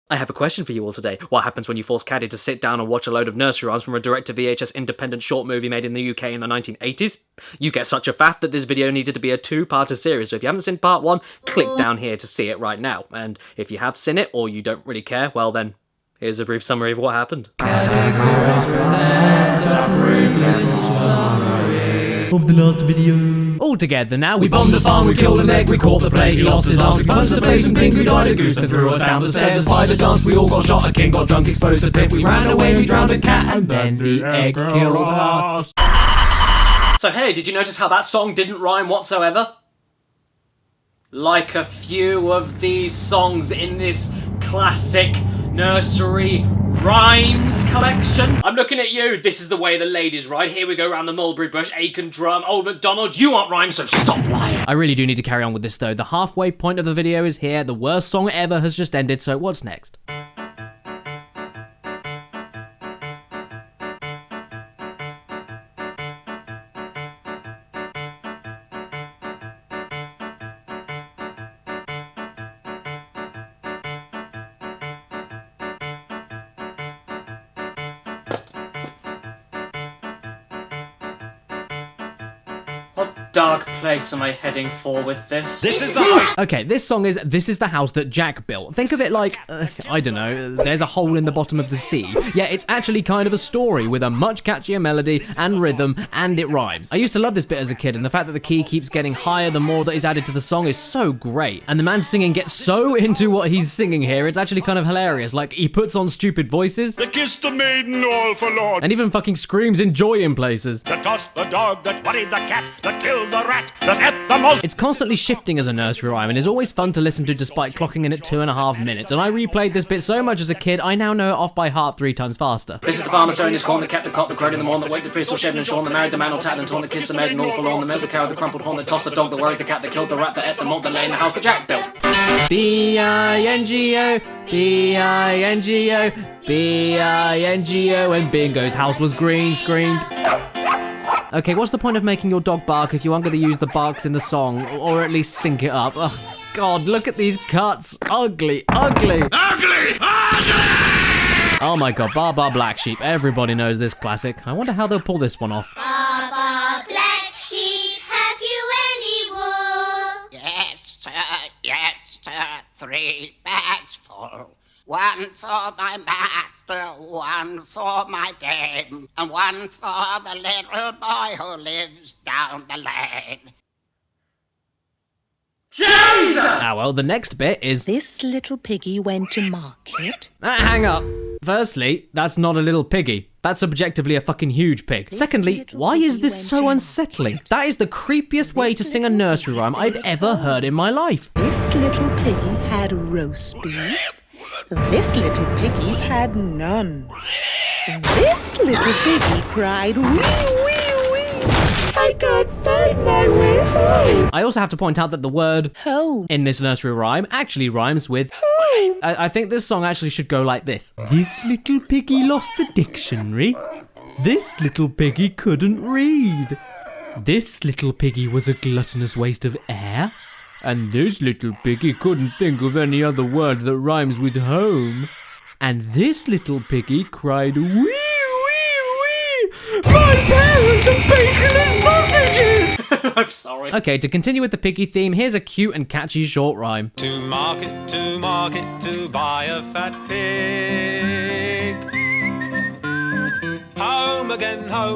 I have a question for you all today. What happens when you force Caddy to sit down and watch a load of nursery rhymes from a direct-to-VHS independent short movie made in the UK in the 1980s? You get such a faff that this video needed to be a two-parter series, so if you haven't seen part 1, click down here to see it right now. And if you have seen it, or you don't really care, well then, here's a brief summary of what happened. Caddicarus presents a brief little summary of the last video. All together now, We bombed the farm, we killed an egg, we caught the plague, he lost his arms, we punched the face and Pink, we died a goose, then threw us down the stairs. A spider danced, we all got shot, a king got drunk, exposed the pit, we ran away, we drowned a cat, and then the egg killed us. So hey, did you notice how that song didn't rhyme whatsoever? Like a few of these songs in this classic nursery rhymes collection. I'm looking at you. This is the way the ladies ride. Here we go round the mulberry bush, Aiken drum, old MacDonald. You aren't rhyme, so stop lying. I really do need to carry on with this though. The halfway point of the video is here. The worst song ever has just ended, so what's next? What dark place am I heading for with this? This is the house. Okay, this song is This Is the House That Jack Built. Think of it like, I don't know, there's a hole in the bottom of the sea. Yeah, it's actually kind of a story with a much catchier melody and rhythm, and it rhymes. I used to love this bit as a kid, and the fact that the key keeps getting higher the more that is added to the song is so great. And the man singing gets so into what he's singing here, it's actually kind of hilarious. Like, he puts on stupid voices, That kissed the maiden all forlorn. and even fucking screams in joy in places. That tossed the dog, that worried the cat, that killed the rat, that ate the mouse. It's constantly shifting as a nursery rhyme and is always fun to listen to despite clocking in at 2.5 minutes. And I replayed this bit so much as a kid, I now know it off by heart 3 times faster. This is the farmer sowing his corn, the cat, the cock, the crowed in the morn, that waked the pistol, shed and shorn, the married, the man, all tattered and torn, that kissed the maiden, all forlorn, the milk, the cow, the crumpled horn, that tossed the dog, that worried the cat, that killed the rat, that ate the malt, that lay in the house that Jack built. B-I-N-G-O, B-I-N-G-O, B-I-N-G-O, and Bingo's house was green screened. Okay, what's the point of making your dog bark if you aren't going to use the barks in the song, or at least sync it up? Ugh, God, look at these cuts. Ugly, ugly. Ugly! Ugly! Oh my God, Bar Bar Black Sheep. Everybody knows this classic. I wonder how they'll pull this one off. Baba, black sheep, have you any wool? Yes, sir, 3 bags full. 1 for my master, 1 for my dame, and 1 for the little boy who lives down the lane. Ah, well, the next bit is... This little piggy went to market. Hang up. Firstly, that's not a little piggy. That's objectively a fucking huge pig. Secondly, little why is piggy this went so to unsettling? That is the creepiest way to sing a nursery rhyme I've ever heard in my life. This little piggy had roast beef. This little piggy had none. This little piggy cried, wee, wee, wee. I can't find my way home. I also have to point out that the word Home. in this nursery rhyme actually rhymes with... Home. I think this song actually should go like this. This little piggy lost the dictionary. This little piggy couldn't read. This little piggy was a gluttonous waste of air. And this little piggy couldn't think of any other word that rhymes with home. And this little piggy cried, wee, wee, wee! My parents have bacon and sausages! I'm sorry. Okay, to continue with the piggy theme, here's a cute and catchy short rhyme. To market, to buy a fat pig. Home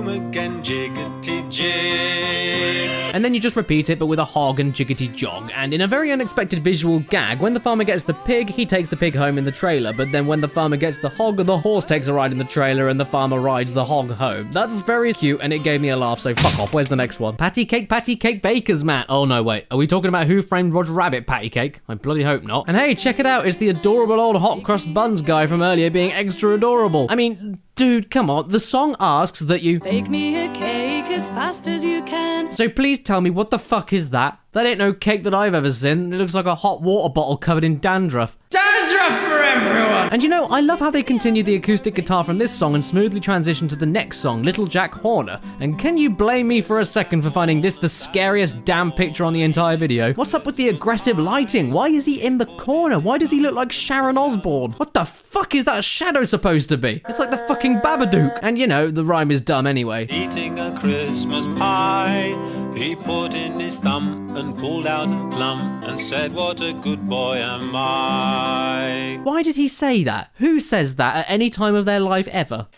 again, jiggity jig. And then you just repeat it, but with a hog and jiggity jog. And in a very unexpected visual gag, when the farmer gets the pig, he takes the pig home in the trailer. But then when the farmer gets the hog, the horse takes a ride in the trailer and the farmer rides the hog home. That's very cute and it gave me a laugh, so fuck off. Where's the next one? Pattycake, baker's mat. Oh no, wait. Are we talking about Who Framed Roger Rabbit, Pattycake? I bloody hope not. And hey, check it out. It's the adorable old hot crust buns guy from earlier being extra adorable. I mean, dude, come on. The song asks that you... Bake me a cake as fast as you can. So please tell me, what the fuck is that? That ain't no cake that I've ever seen. It looks like a hot water bottle covered in dandruff. Dandruff for everyone! And you know, I love how they continue the acoustic guitar from this song and smoothly transition to the next song, Little Jack Horner. And can you blame me for a second for finding this the scariest damn picture on the entire video? What's up with the aggressive lighting? Why is he in the corner? Why does he look like Sharon Osbourne? What the fuck is that shadow supposed to be? It's like the fucking Babadook. And you know, the rhyme is dumb anyway. Eating a Christmas pie, he put in his thumb and pulled out a plum and said, "What a good boy am I." Why did he say that? Who says that at any time of their life ever?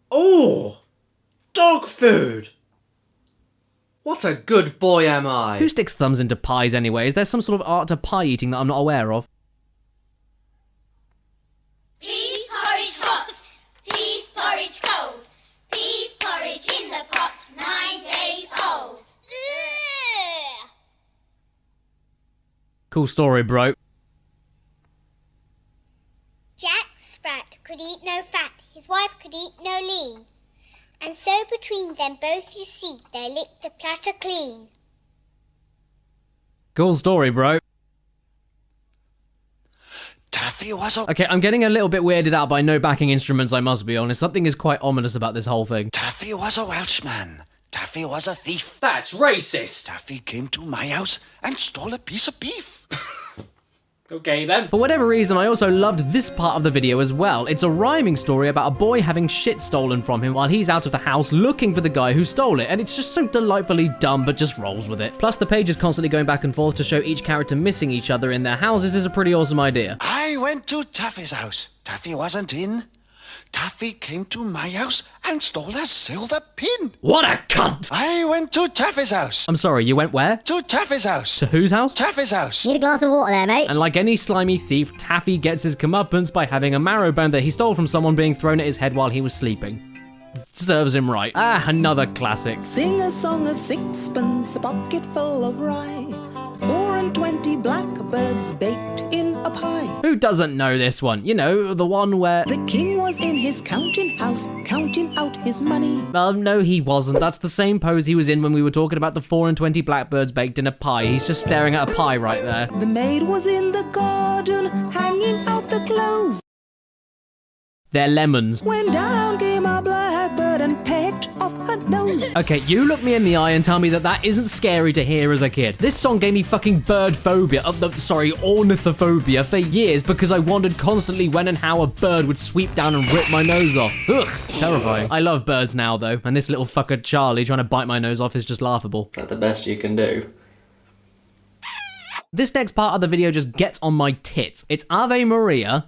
Oh, dog food. What a good boy am I. Who sticks thumbs into pies anyway? Is there some sort of art to pie eating that I'm not aware of? Peas porridge hot, peas porridge cold, peas porridge in the pot, 9 days old. Ugh. Cool story, bro. Jack Sprat could eat no fat, his wife could eat no lean. And so between them both, you see, they licked the platter clean. Cool story, bro. Taffy was a... Okay, I'm getting a little bit weirded out by no backing instruments, I must be honest. Something is quite ominous about this whole thing. Taffy was a Welshman. Taffy was a thief. That's racist. Taffy came to my house and stole a piece of beef. Okay then. For whatever reason, I also loved this part of the video as well. It's a rhyming story about a boy having shit stolen from him while he's out of the house looking for the guy who stole it, and it's just so delightfully dumb but just rolls with it. Plus, the page is constantly going back and forth to show each character missing each other in their houses is a pretty awesome idea. I went to Taffy's house. Taffy wasn't in. Taffy came to my house and stole a silver pin. What a cunt! I went to Taffy's house. I'm sorry, you went where? To Taffy's house. To whose house? Taffy's house. Need a glass of water there, mate? And like any slimy thief, Taffy gets his comeuppance by having a marrowbone that he stole from someone being thrown at his head while he was sleeping. Serves him right. Ah, another classic. Sing a song of sixpence, a pocket full of rye, 4 and 20 blackbirds baked in a pie. Who doesn't know this one? You know, the one where... The king was in his counting house, counting out his money. No, he wasn't. That's the same pose he was in when we were talking about the 4 and 20 blackbirds baked in a pie. He's just staring at a pie right there. The maid was in the garden, hanging out the clothes. They're lemons. When down came a blackbird and pecked off her nose. Okay, you look me in the eye and tell me that that isn't scary to hear as a kid. This song gave me fucking ornithophobia for years because I wondered constantly when and how a bird would sweep down and rip my nose off. Ugh, terrifying. I love birds now though, and this little fucker Charlie trying to bite my nose off is just laughable. Is that the best you can do? This next part of the video just gets on my tits. It's Ave Maria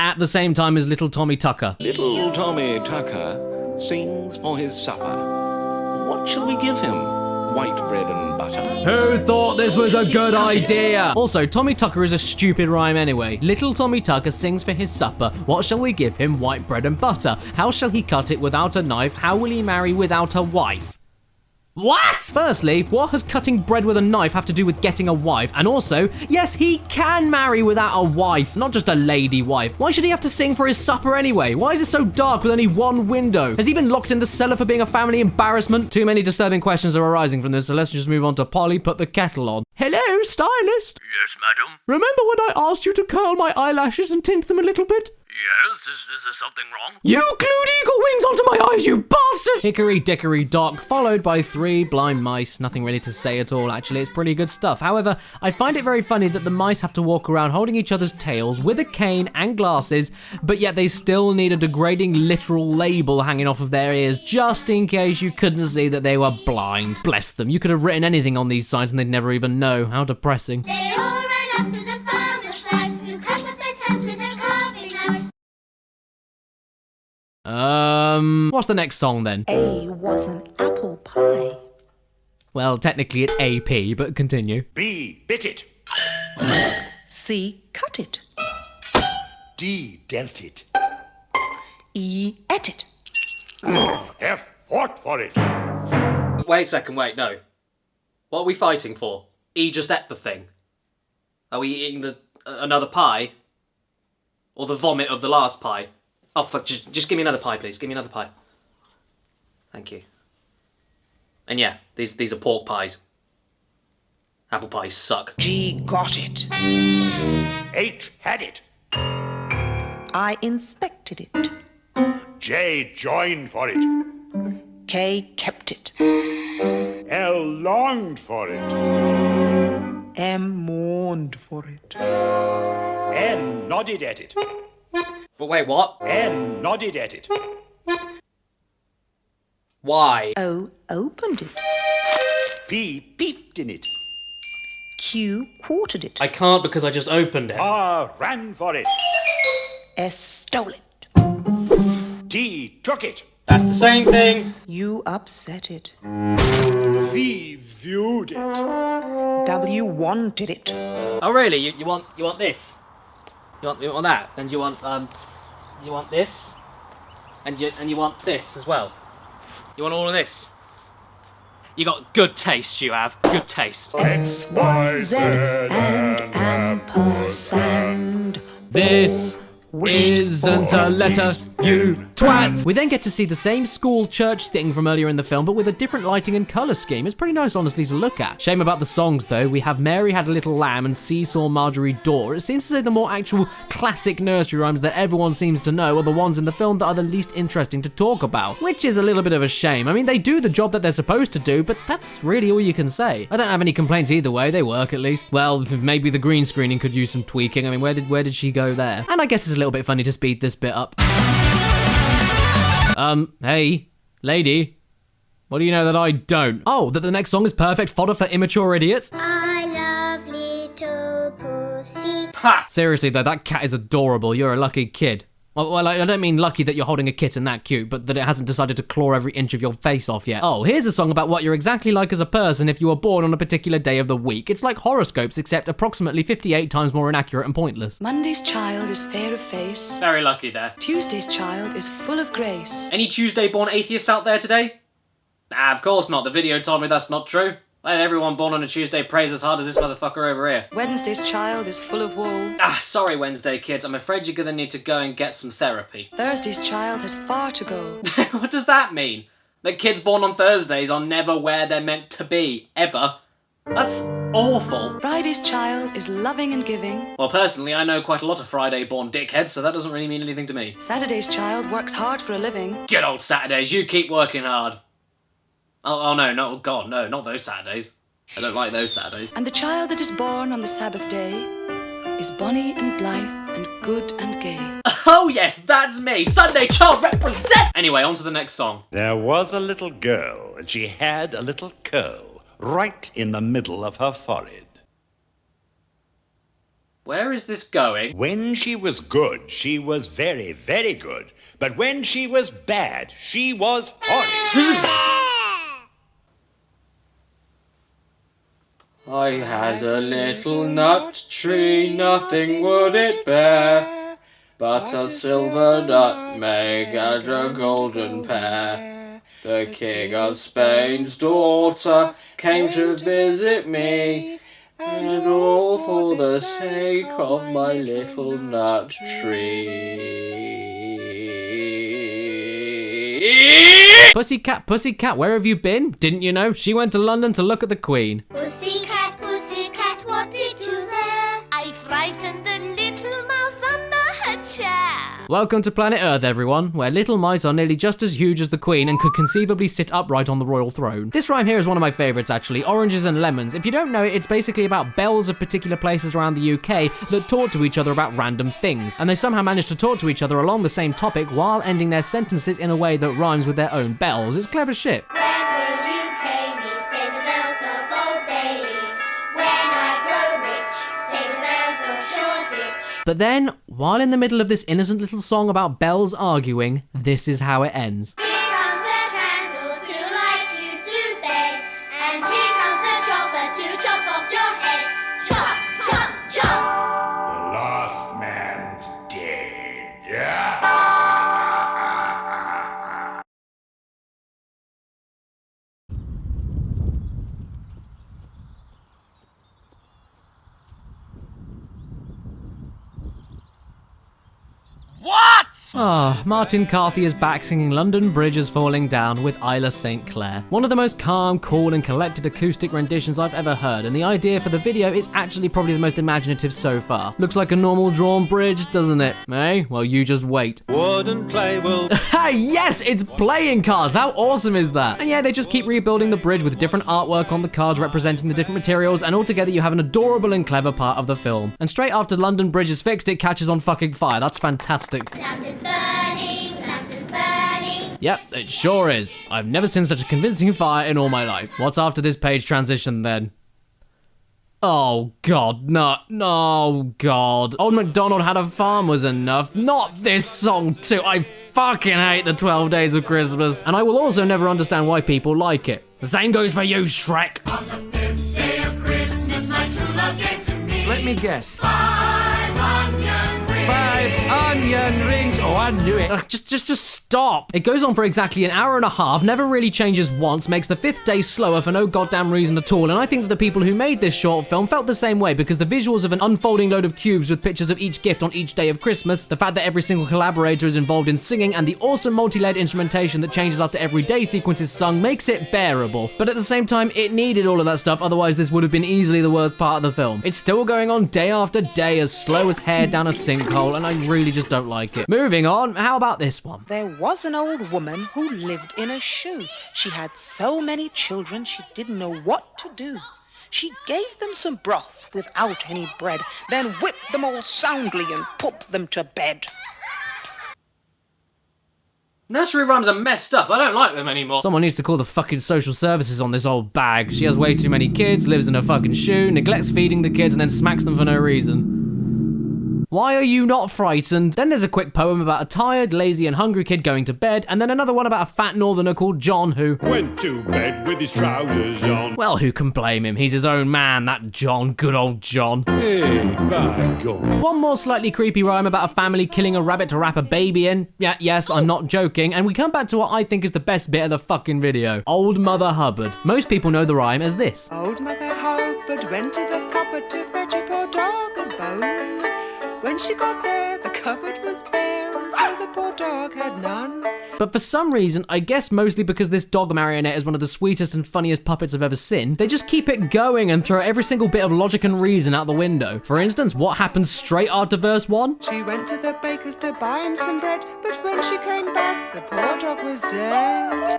at the same time as Little Tommy Tucker. Little Tommy Tucker sings for his supper. What shall we give him? White bread and butter. Who thought this was a good idea? Also, Tommy Tucker is a stupid rhyme anyway. Little Tommy Tucker sings for his supper. What shall we give him? White bread and butter. How shall he cut it without a knife? How will he marry without a wife? What? Firstly, what has cutting bread with a knife have to do with getting a wife? And also, yes, he can marry without a wife, not just a lady wife. Why should he have to sing for his supper anyway? Why is it so dark with only one window? Has he been locked in the cellar for being a family embarrassment? Too many disturbing questions are arising from this, so let's just move on to Polly, put the kettle on. Hello, stylist? Yes, madam. Remember when I asked you to curl my eyelashes and tint them a little bit? Yes, is there something wrong? You glued eagle wings onto my eyes, you bastard! Hickory, Dickory, Dock, followed by 3 blind mice. Nothing really to say at all, actually. It's pretty good stuff. However, I find it very funny that the mice have to walk around holding each other's tails with a cane and glasses, but yet they still need a degrading literal label hanging off of their ears just in case you couldn't see that they were blind. Bless them. You could have written anything on these signs and they'd never even know. How depressing. They all ran off to the farmer's wife, who cut off their toes with a carving knife. What's the next song then? A was an apple pie. Well, technically it's AP, but continue. B, bit it. C, cut it. D, dealt it. E, ate it. F, fought for it. Wait a second, wait, no. What are we fighting for? E just ate the thing. Are we eating another pie? Or the vomit of the last pie? Oh, fuck, just give me another pie, please. Give me another pie. Thank you. And yeah, these are pork pies. Apple pies suck. G got it. H had it. I inspected it. J joined for it. K kept it. L longed for it. M mourned for it. N nodded at it. But wait, what? N nodded at it. Why? O opened it. P peeped in it. Q quartered it. I can't because I just opened it. R ran for it. S stole it. T took it. That's the same thing. U upset it. V viewed it. W wanted it. Oh really? You want this? You want that? And you want this? And you want this as well? You want all of this? You got good taste, you have. Good taste. X, Y, Z, and ampersand. This isn't a letter, you twat! We then get to see the same school church thing from earlier in the film, but with a different lighting and colour scheme. It's pretty nice, honestly, to look at. Shame about the songs, though. We have Mary Had a Little Lamb and Seesaw Marjorie Door. It seems to say the more actual classic nursery rhymes that everyone seems to know are the ones in the film that are the least interesting to talk about, which is a little bit of a shame. I mean, they do the job that they're supposed to do, but that's really all you can say. I don't have any complaints either way. They work, at least. Well, maybe the green screening could use some tweaking. I mean, where did she go there? And I guess it's a little bit funny to speed this bit up. Hey, lady. What do you know that I don't? Oh, that the next song is perfect fodder for immature idiots? I love little pussy. Ha! Seriously though, that cat is adorable. You're a lucky kid. Well, I don't mean lucky that you're holding a kitten that cute, but that it hasn't decided to claw every inch of your face off yet. Oh, here's a song about what you're exactly like as a person if you were born on a particular day of the week. It's like horoscopes, except approximately 58 times more inaccurate and pointless. Monday's child is fair of face. Very lucky there. Tuesday's child is full of grace. Any Tuesday-born atheists out there today? Nah, of course not. The video told me that's not true. Everyone born on a Tuesday prays as hard as this motherfucker over here. Wednesday's child is full of woe. Sorry Wednesday kids, I'm afraid you're gonna need to go and get some therapy. Thursday's child has far to go. What does that mean? That kids born on Thursdays are never where they're meant to be, ever? That's awful. Friday's child is loving and giving. Well, personally, I know quite a lot of Friday-born dickheads, so that doesn't really mean anything to me. Saturday's child works hard for a living. Good old Saturdays, you keep working hard. Oh no, God, no, not those Saturdays. I don't like those Saturdays. And the child that is born on the Sabbath day is bonny and blithe and good and gay. Oh yes, that's me! Sunday child represent! Anyway, on to the next song. There was a little girl, and she had a little curl right in the middle of her forehead. Where is this going? When she was good, she was very, very good. But when she was bad, she was horrid. I had a little nut tree, nothing would it bear, but a silver nutmeg and a golden pear. The King of Spain's daughter came to visit me, and all for the sake of my little nut tree. Pussycat, pussycat, where have you been? Didn't you know? She went to London to look at the Queen. Pussycat, pussycat, what did you there? I frightened a little mouse under her chair. Welcome to planet Earth, everyone, where little mice are nearly just as huge as the Queen and could conceivably sit upright on the royal throne. This rhyme here is one of my favourites, actually, Oranges and Lemons. If you don't know it, it's basically about bells of particular places around the UK that talk to each other about random things, and they somehow manage to talk to each other along the same topic while ending their sentences in a way that rhymes with their own bells. It's clever shit. When will you pay me? Say the bells of Old Bailey. When I grow rich, say the bells of Shoreditch. But then, while in the middle of this innocent little song about bells arguing, this is how it ends. Here comes a candle to light you to bed, and here comes a chopper to chop off your head. Chop, chop, chop. The last man's dead. What? Martin Carthy is back singing London Bridge is Falling Down with Isla St. Clair. One of the most calm, cool and collected acoustic renditions I've ever heard, and the idea for the video is actually probably the most imaginative so far. Looks like a normal drawn bridge, doesn't it? Eh? Well, you just wait. Wooden clay will... Yes, it's playing cards! How awesome is that? And yeah, they just keep rebuilding the bridge with different artwork on the cards representing the different materials, and altogether you have an adorable and clever part of the film. And straight after London Bridge is fixed, it catches on fucking fire. That's fantastic. London's burning, London's burning. Yep, it sure is. I've never seen such a convincing fire in all my life. What's after this page transition then? Oh god, no, god. Old MacDonald had a farm was enough. Not this song too. I fucking hate the 12 Days of Christmas. And I will also never understand why people like it. The same goes for you, Shrek. On the 5th day of Christmas, my true love gave to me. Let me guess. 5 onion rings. 5 onion rings. Oh, I knew it. Just stop. It goes on for exactly an hour and a half, never really changes once, makes the 5th day slower for no goddamn reason at all, and I think that the people who made this short film felt the same way, because the visuals of an unfolding load of cubes with pictures of each gift on each day of Christmas, the fact that every single collaborator is involved in singing, and the awesome multi-layered instrumentation that changes after every day sequence is sung makes it bearable. But at the same time, it needed all of that stuff, otherwise this would have been easily the worst part of the film. It's still going on day after day, as slow as hair down a sinkhole, and I really just don't like it. Moving on, how about this one? There was an old woman who lived in a shoe. She had so many children she didn't know what to do. She gave them some broth without any bread, then whipped them all soundly and put them to bed. Nursery rhymes are messed up. I don't like them anymore. Someone needs to call the fucking social services on this old bag. She has way too many kids, lives in a fucking shoe, neglects feeding the kids, and then smacks them for no reason. Why are you not frightened? Then there's a quick poem about a tired, lazy and hungry kid going to bed, and then another one about a fat northerner called John who Went to bed with his trousers on. well, who can blame him? He's his own man, that John. Good old John. Hey, by God. One more slightly creepy rhyme about a family killing a rabbit to wrap a baby in. Yeah, yes, I'm not joking. And we come back to what I think is the best bit of the fucking video. Old Mother Hubbard. Most people know the rhyme as this. Old Mother Hubbard went to the cupboard to fetch a poor dog a bone. When she got there, the cupboard was bare, and so the poor dog had none. But for some reason, I guess mostly because this dog marionette is one of the sweetest and funniest puppets I've ever seen, they just keep it going and throw every single bit of logic and reason out the window. For instance, what happens straight after verse 1? She went to the baker's to buy him some bread, but when she came back, the poor dog was dead.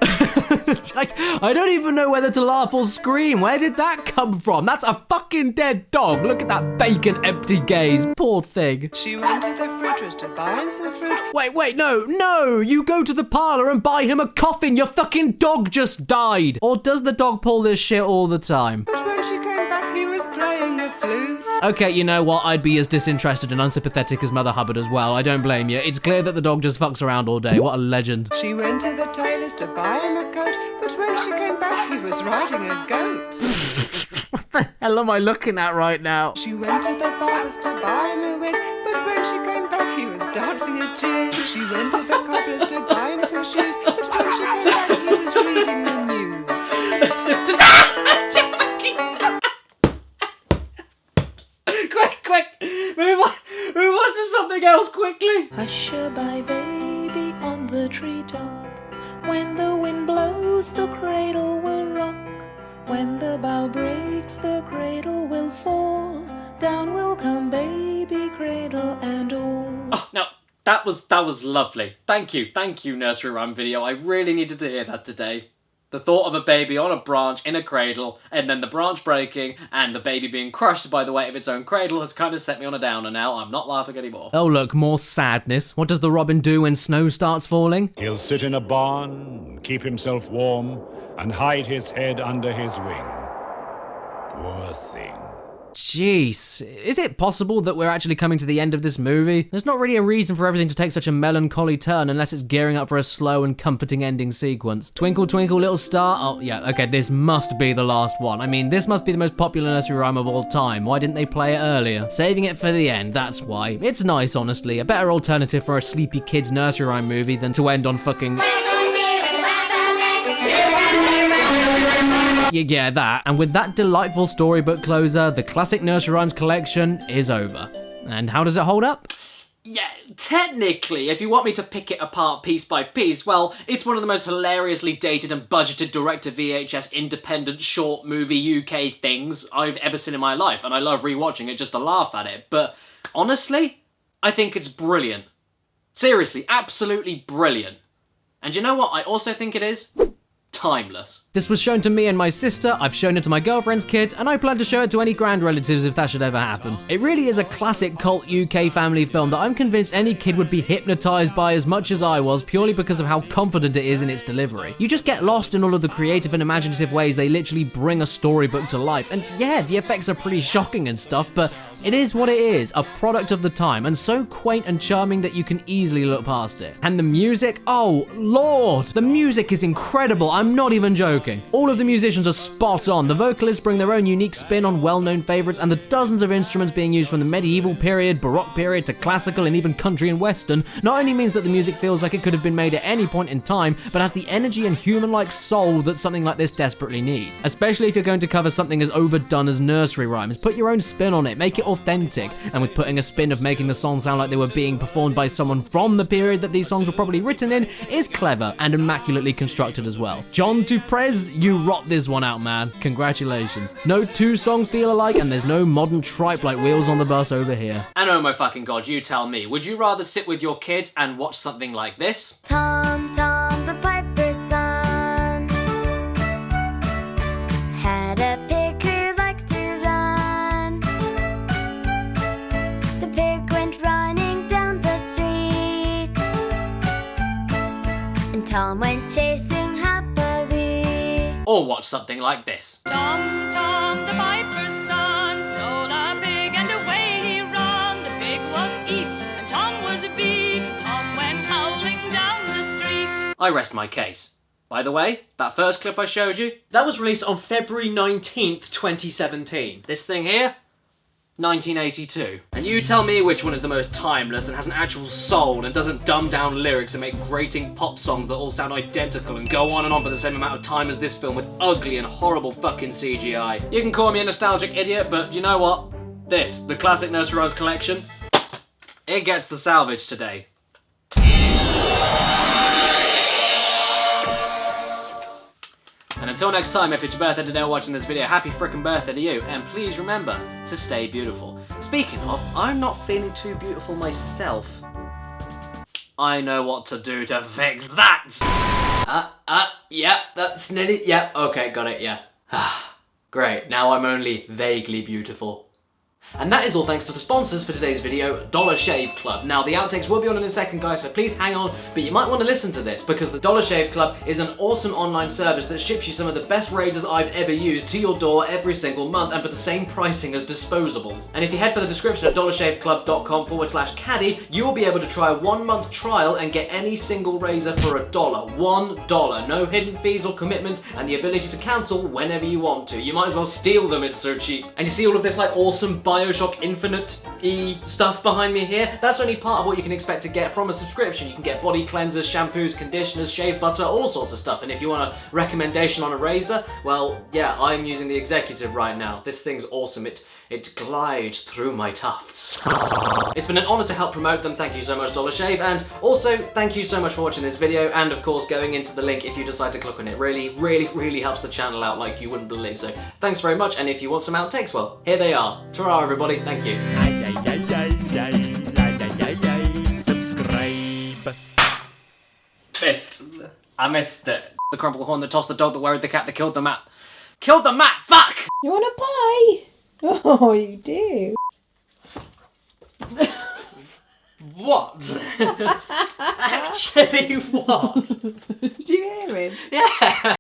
I don't even know whether to laugh or scream. Where did that come from? That's a fucking dead dog. Look at that vacant, empty gaze. Poor thing. She went to the fruiterer's to buy him some fruit. Wait, no! You go to the parlour and buy him a coffin. Your fucking dog just died. Or does the dog pull this shit all the time? But when she came back, he was playing the flute. Okay, you know what? I'd be as disinterested and unsympathetic as Mother Hubbard as well. I don't blame you. It's clear that the dog just fucks around all day. What a legend. She went to the tailor's to buy him a coat, but when she came back, he was riding a goat. What the hell am I looking at right now? She went to the barber's to buy him a wig, but when she came back, he was dancing a jig. She went to the cobbler's to buy him some shoes, but when she came back, he was reading the news. Quick! Move on to something else quickly. Hush-a-bye, baby, on the treetop. When the wind blows, the cradle will rock. When the bough breaks, the cradle will fall. Down will come baby, cradle and all. Oh, no, that was lovely. Thank you, Nursery Rhyme Video. I really needed to hear that today. The thought of a baby on a branch in a cradle, and then the branch breaking, and the baby being crushed by the weight of its own cradle has kind of set me on a downer now. I'm not laughing anymore. Oh look, more sadness. What does the robin do when snow starts falling? He'll sit in a barn, keep himself warm, and hide his head under his wing. Poor thing. Jeez, is it possible that we're actually coming to the end of this movie? There's not really a reason for everything to take such a melancholy turn unless it's gearing up for a slow and comforting ending sequence. Twinkle, twinkle, little star. Oh, yeah, okay, this must be the last one. I mean, this must be the most popular nursery rhyme of all time. Why didn't they play it earlier? Saving it for the end, that's why. It's nice, honestly. A better alternative for a sleepy kids nursery rhyme movie than to end on fucking... Yeah, that. And with that delightful storybook closer, the classic nursery rhymes collection is over. And how does it hold up? Yeah, technically, if you want me to pick it apart piece by piece, well, it's one of the most hilariously dated and budgeted direct-to-VHS independent short movie UK things I've ever seen in my life, and I love rewatching it just to laugh at it, but honestly, I think it's brilliant. Seriously, absolutely brilliant. And you know what I also think it is? Timeless. This was shown to me and my sister, I've shown it to my girlfriend's kids, and I plan to show it to any grand relatives if that should ever happen. It really is a classic cult UK family film that I'm convinced any kid would be hypnotised by as much as I was, purely because of how confident it is in its delivery. You just get lost in all of the creative and imaginative ways they literally bring a storybook to life, and yeah, the effects are pretty shocking and stuff, but it is what it is, a product of the time, and so quaint and charming that you can easily look past it. And the music, oh lord, the music is incredible, I'm not even joking. All of the musicians are spot on, the vocalists bring their own unique spin on well-known favourites, and the dozens of instruments being used from the medieval period, baroque period, to classical and even country and western, not only means that the music feels like it could have been made at any point in time, but has the energy and human-like soul that something like this desperately needs. Especially if you're going to cover something as overdone as nursery rhymes, put your own spin on it, make it authentic, and with putting a spin of making the song sound like they were being performed by someone from the period that these songs were probably written in is clever and immaculately constructed as well. John Duprez, you rot this one out, man. Congratulations. No two songs feel alike, and there's no modern tripe like Wheels on the Bus over here. And oh my fucking god, you tell me, would you rather sit with your kids and watch something like this? Tom, Tom, the piper's son, had a pig who liked to run. The pig went running down the street, and Tom went chasing happily. Or watch something like this. Tom, Tom, the piper's son, stole a pig and away he ran. The pig was eat and Tom was beat. Tom went howling down the street. I rest my case. By the way, that first clip I showed you, that was released on February 19th, 2017. This thing here, 1982. And you tell me which one is the most timeless and has an actual soul and doesn't dumb down lyrics and make grating pop songs that all sound identical and go on and on for the same amount of time as this film with ugly and horrible fucking CGI. You can call me a nostalgic idiot, but you know what? This, the classic Nursery Rhymes collection, it gets the salvage today. And until next time, if it's your birthday today watching this video, happy frickin' birthday to you, and please remember to stay beautiful. Speaking of, I'm not feeling too beautiful myself. I know what to do to fix that! Yeah, that's nearly, yeah, okay, got it, yeah. Great, now I'm only vaguely beautiful. And that is all thanks to the sponsors for today's video, Dollar Shave Club. Now, the outtakes will be on in a second, guys, so please hang on, but you might want to listen to this, because the Dollar Shave Club is an awesome online service that ships you some of the best razors I've ever used to your door every single month, and for the same pricing as disposables. And if you head for the description of dollarshaveclub.com/caddy, you will be able to try a 1-month trial and get any single razor for $1. $1. No hidden fees or commitments, and the ability to cancel whenever you want to. You might as well steal them, it's so cheap. And you see all of this like awesome Bioshock Infinite-y stuff behind me here? That's only part of what you can expect to get from a subscription. You can get body cleansers, shampoos, conditioners, shave butter, all sorts of stuff. And if you want a recommendation on a razor, well, yeah, I'm using the Executive right now. This thing's awesome. It glides through my tufts. It's been an honour to help promote them. Thank you so much, Dollar Shave. And also, thank you so much for watching this video. And of course, going into the link if you decide to click on it. Really, really, really helps the channel out like you wouldn't believe. So thanks very much. And if you want some outtakes, well, here they are. Ta-ra, everybody. Thank you. Subscribe. Missed. I missed it. The crumple horn that tossed the dog that worried the cat that killed the mat. Killed the mat! Fuck! You want a pie? Oh, you do. What? Actually, what? Did you hear him? Yeah.